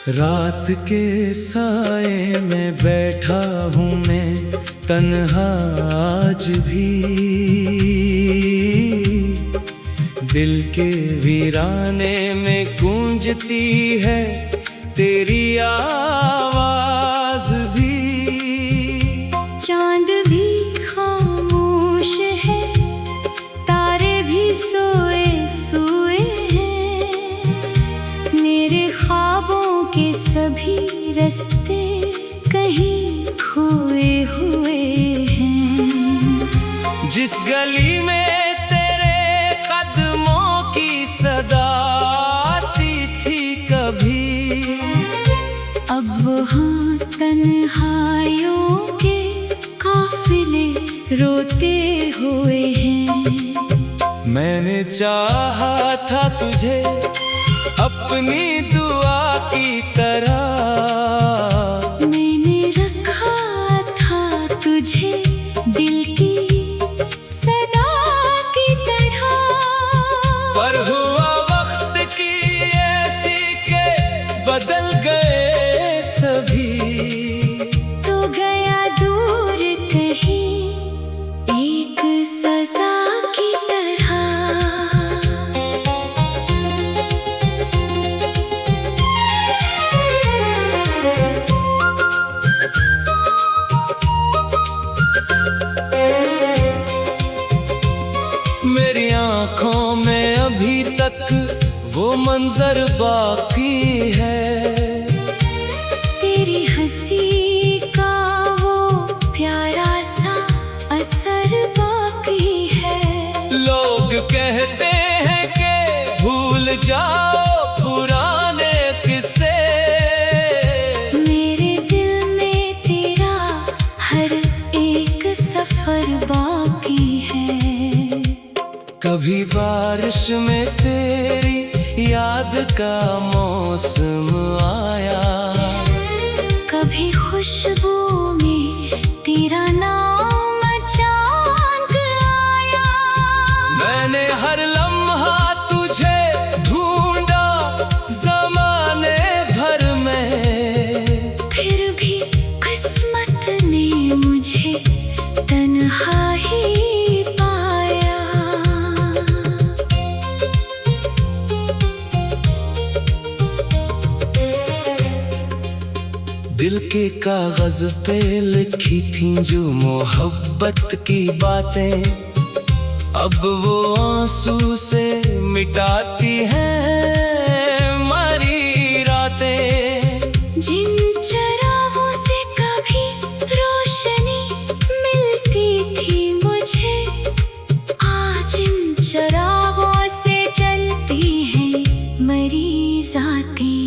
रात के साए में बैठा हूँ मैं तन्हा आज भी। दिल के वीराने में गूंजती है तेरी आवाज भी। चांद भी खामोश है, तारे भी सोए सोए हैं। मेरे ख्वाबों के सभी रास्ते कहीं खोए हुए हैं। जिस गली में तेरे कदमों की सदा आती थी कभी, अब वहाँ तन्हाइयों के काफिले रोते हुए हैं। मैंने चाहा था तुझे अपनी दुआ की तरह, मैंने रखा था तुझे दिल की सदा की तरह। पर हुआ वक्त की ऐसी के बदल गए सभी। तो गया दूर कहीं एक सजा की तरह। मेरी आँखों में अभी तक वो मंजर बाकी है, तेरी हंसी का वो प्यारा सा असर बाकी है। लोग कहते हैं कि भूल जाओ पुराने किस्से। मेरे दिल में तेरा हर एक सफर बाकी है। कभी बारिश में तेरी याद का मौसम आया, कभी खुशबू में तेरा नाम अचानक आया। मैंने हर लम्हा तुझे ढूंढा ज़माने भर में, फिर भी किस्मत ने मुझे तन्हा ही पाया। दिल के कागज पे लिखी थी जो मोहब्बत की बातें, अब वो आंसू से मिटाती हैं मरी रातें। जिन चरागों से कभी रोशनी मिलती थी मुझे, आज इन चरागों से जलती हैं मरी रातें।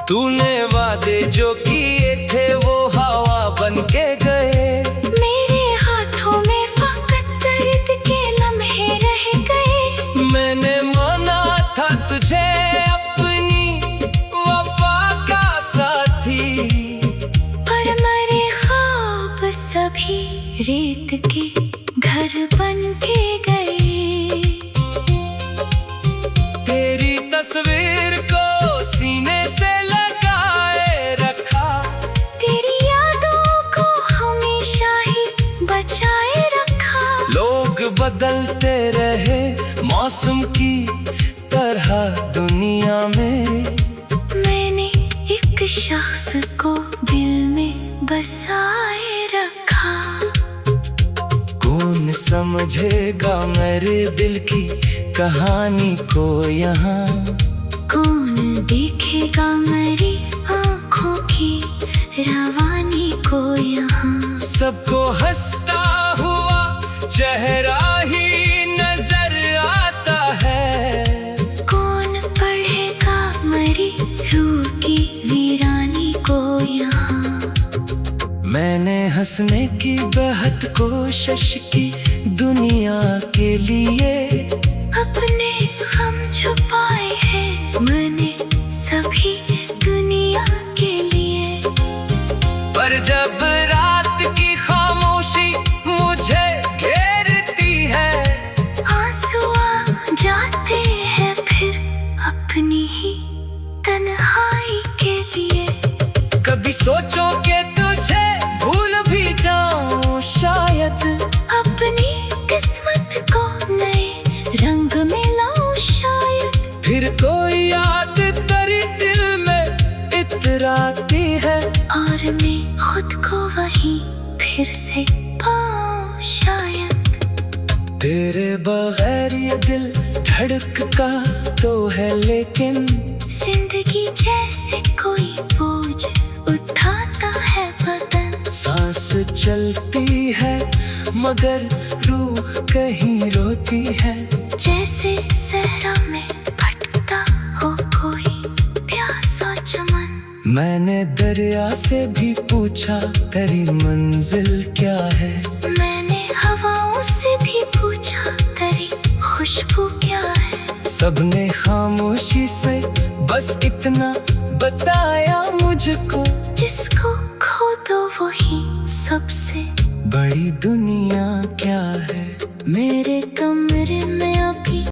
तूने वादे जो किए थे वो हवा बन के गए, मेरे हाथों में फकत दर्द के लम्हे रह गए। मैंने माना था तुझे अपनी वफा का साथी, पर मेरे ख्वाब सभी रेत के घर बन के गए। तेरी तस्वीर को सीने से लगाए रखा, तेरी यादों को हमेशा ही बचाए रखा। लोग बदलते रहे मौसम की तरह दुनिया में, मैंने एक शख्स को दिल में बसाए रखा। कौन समझेगा मेरे दिल की कहानी को यहाँ, कौन देखेगा मेरी आँखों की रवानी को यहाँ। सबको हंसता हुआ चेहरा ही नजर आता है, कौन पढ़ेगा मेरी रूह की वीरानी को यहाँ। मैंने हंसने की बेहद कोशिश की दुनिया के लिए, अपने गम छुपाए हैं मैंने सभी दुनिया के लिए। पर जब रात की खामोशी मुझे घेरती है, आंसू आ जाते हैं फिर अपनी ही तन्हाई सोचो के तुझे भूल भी जाऊं शायद, अपनी किस्मत को नए रंग में लाऊं शायद। फिर कोई याद तेरी दिल में इतराती है, और मैं खुद को वहीं फिर से पाऊं शायद। तेरे बगैर ये दिल धड़कता तो है, लेकिन जिंदगी जैसे कोई बोझ उठाता है बदन। सांस चलती है मगर रूह कहीं रोती है, जैसे सहरा में भटकता हो कोई प्यासा चमन। मैंने दरिया से भी पूछा तेरी मंजिल क्या है, मैंने हवाओं से भी पूछा तेरी खुशबू क्या है। सबने खामोशी से बस इतना बताया मुझको, जिसको खो दो वही सबसे बड़ी दुनिया क्या है। मेरे कमरे में अभी